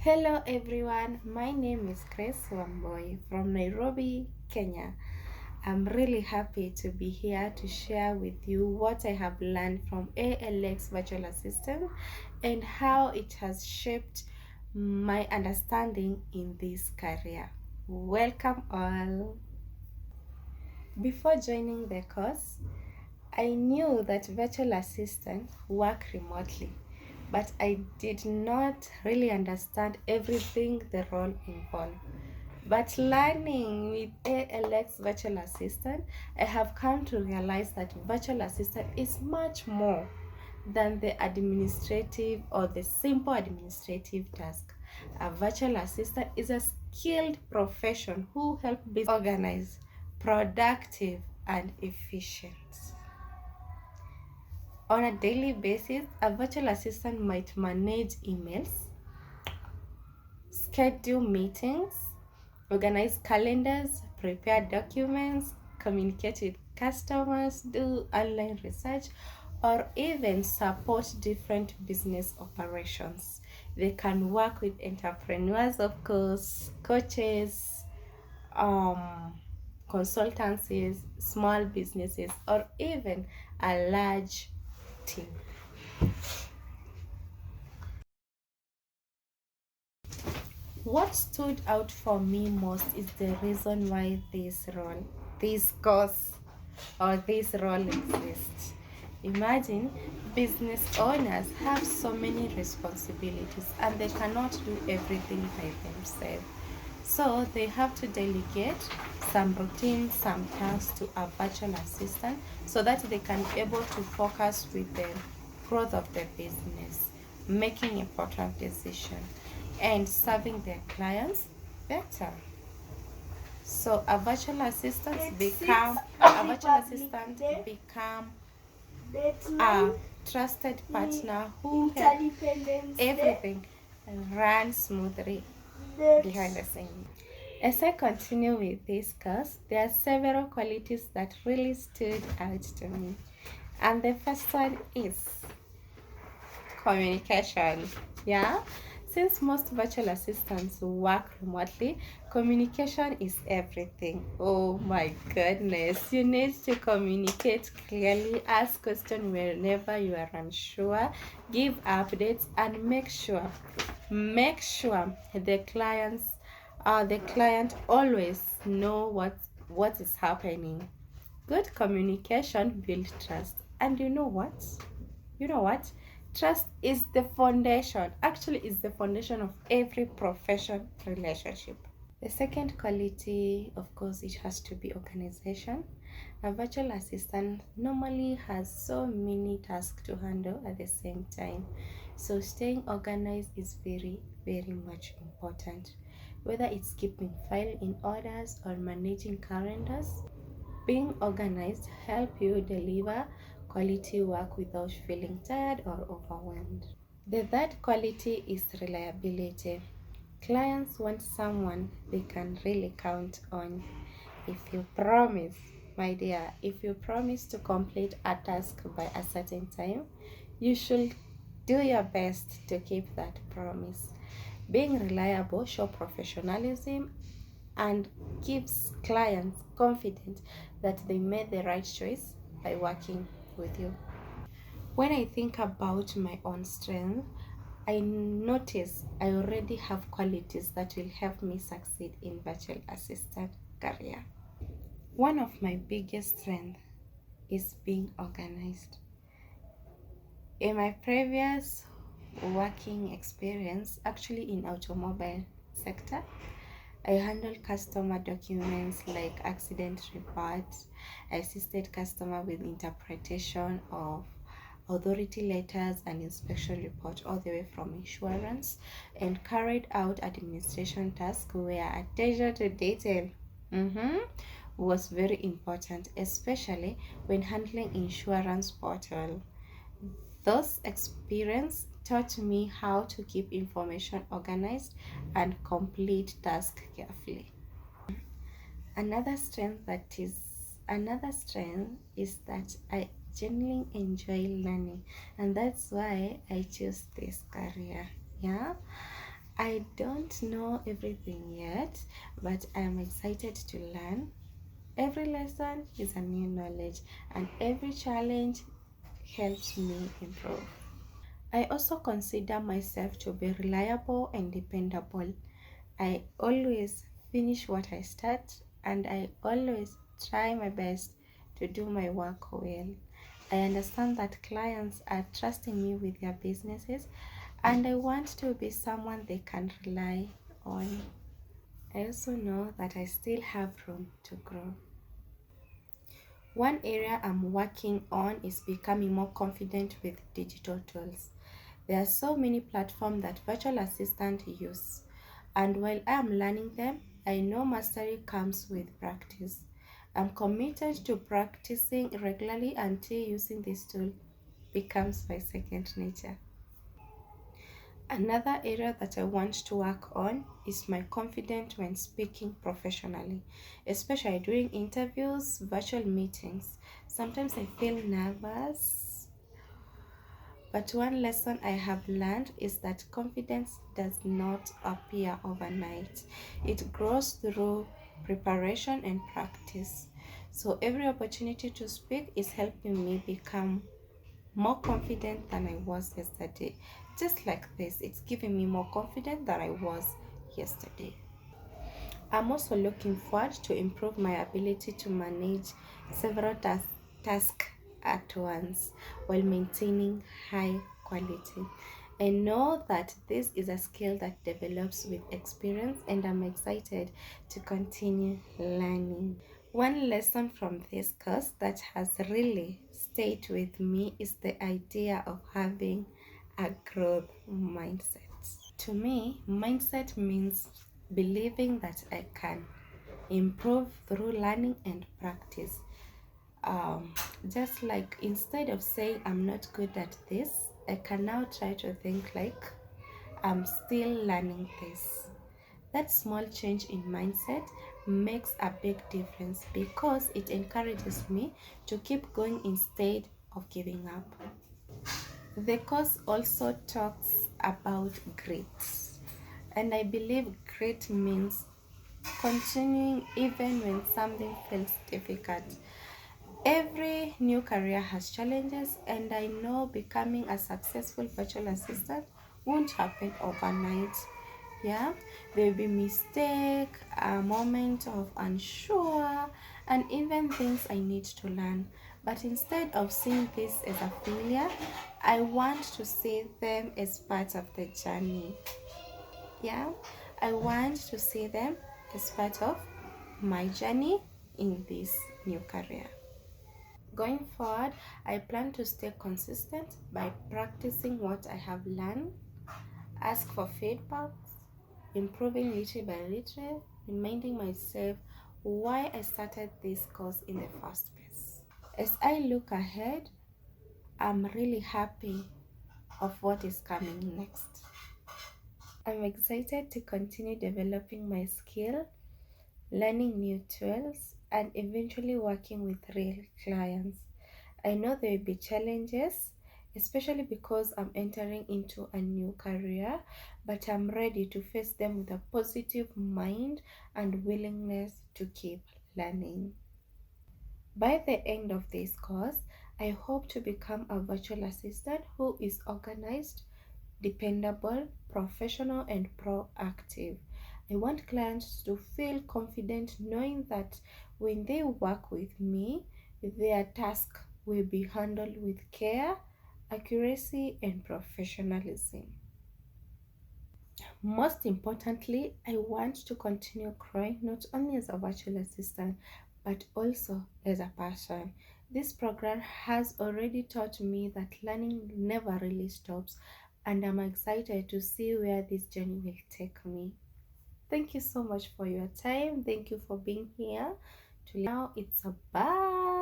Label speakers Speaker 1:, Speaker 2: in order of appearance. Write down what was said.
Speaker 1: Hello everyone, my name is Grace Wamboy from Nairobi, Kenya. I'm really happy to be here to share with you what I have learned from ALX virtual assistant and how it has shaped my understanding in this career. Welcome all. Before joining the course, I knew that virtual assistants work remotely, but I did not really understand everything the role involved. But learning with ALX virtual assistant, I have come to realize that virtual assistant is much more than the administrative or the simple administrative task. A virtual assistant is a skilled profession who help be organized, productive, and efficient. On a daily basis, a virtual assistant might manage emails, schedule meetings, organize calendars, prepare documents, communicate with customers, do online research, or even support different business operations. They can work with entrepreneurs, of course, coaches, consultancies, small businesses, or even a large team. What stood out for me most is the reason why this course, or this role exists. Imagine business owners have so many responsibilities and they cannot do everything by themselves. So they have to delegate some routine, some tasks to a virtual assistant so that they can be able to focus with the growth of the business, making important decisions, and serving their clients better. So a virtual assistant become a trusted partner who helps everything run smoothly behind the scenes. As I continue with this course, there are several qualities that really stood out to me. And the first one is communication. Yeah, since most virtual assistants work remotely, communication is everything. Oh my goodness, you need to communicate clearly, ask questions whenever you are unsure, give updates, and make sure the client always know what is happening. Good communication builds trust, and you know what? Trust is the foundation, actually, is the foundation of every profession relationship. The second quality, of course, it has to be organization. A virtual assistant normally has so many tasks to handle at the same time. So staying organized is very, very much important. Whether it's keeping file in orders or managing calendars, being organized help you deliver quality work without feeling tired or overwhelmed. The third quality is reliability. Clients want someone they can really count on. If you promise, my dear, if you promise to complete a task by a certain time, you should do your best to keep that promise. Being reliable shows professionalism and gives clients confidence that they made the right choice by working with you. When I think about my own strength, I notice I already have qualities that will help me succeed in virtual assistant career. One of my biggest strengths is being organized. In my previous working experience, actually in automobile sector, I handled customer documents like accident reports. I assisted customer with interpretation of authority letters and inspection report all the way from insurance, and carried out administration tasks where attention to detail was very important, especially when handling insurance portal. Those experience taught me how to keep information organized and complete tasks carefully. Another strength that is Another strength is that I genuinely enjoy learning, and that's why I choose this career. Yeah, I don't know everything yet, but I am excited to learn. Every lesson is a new knowledge, and every challenge helps me improve. I also consider myself to be reliable and dependable. I always finish what I start, and I always try my best to do my work well. I understand that clients are trusting me with their businesses, and I want to be someone they can rely on. I also know that I still have room to grow. One area I'm working on is becoming more confident with digital tools. There are so many platforms that virtual assistants use, and while I am learning them, I know mastery comes with practice. I'm committed to practicing regularly until using this tool becomes my second nature. Another area that I want to work on is my confidence when speaking professionally, especially during interviews, virtual meetings. Sometimes I feel nervous, but one lesson I have learned is that confidence does not appear overnight. It grows through preparation and practice. So every opportunity to speak is helping me become more confident than I was yesterday. Just like this, it's giving me more confidence than I was yesterday. I'm also looking forward to improve my ability to manage several tasks at once while maintaining high quality. I know that this is a skill that develops with experience, and I'm excited to continue learning. One lesson from this course that has really stayed with me is the idea of having a growth mindset. To me, mindset means believing that I can improve through learning and practice. Just like instead of saying I'm not good at this, I can now try to think like I'm still learning this. That small change in mindset makes a big difference because it encourages me to keep going instead of giving up. The course also talks about grit, and I believe grit means continuing even when something feels difficult. Every new career has challenges, and I know becoming a successful virtual assistant won't happen overnight. Yeah, there will be mistake, a moment of unsure, and even things I need to learn. But instead of seeing this as a failure, I want to see them as part of the journey. Yeah, I want to see them as part of my journey in this new career. Going forward, I plan to stay consistent by practicing what I have learned, ask for feedback, improving little by little, reminding myself why I started this course in the first place. As I look ahead, I'm really happy of what is coming next. I'm excited to continue developing my skill, learning new tools, and eventually working with real clients. I know there will be challenges, especially because I'm entering into a new career, but I'm ready to face them with a positive mind and willingness to keep learning. By the end of this course, I hope to become a virtual assistant who is organized, dependable, professional, and proactive. I want clients to feel confident knowing that when they work with me, their task will be handled with care, accuracy, and professionalism. Most importantly, I want to continue growing not only as a virtual assistant but also as a person. This program has already taught me that learning never really stops, and I'm excited to see where this journey will take me. Thank you so much for your time. Thank you for being here. Now it's a bye.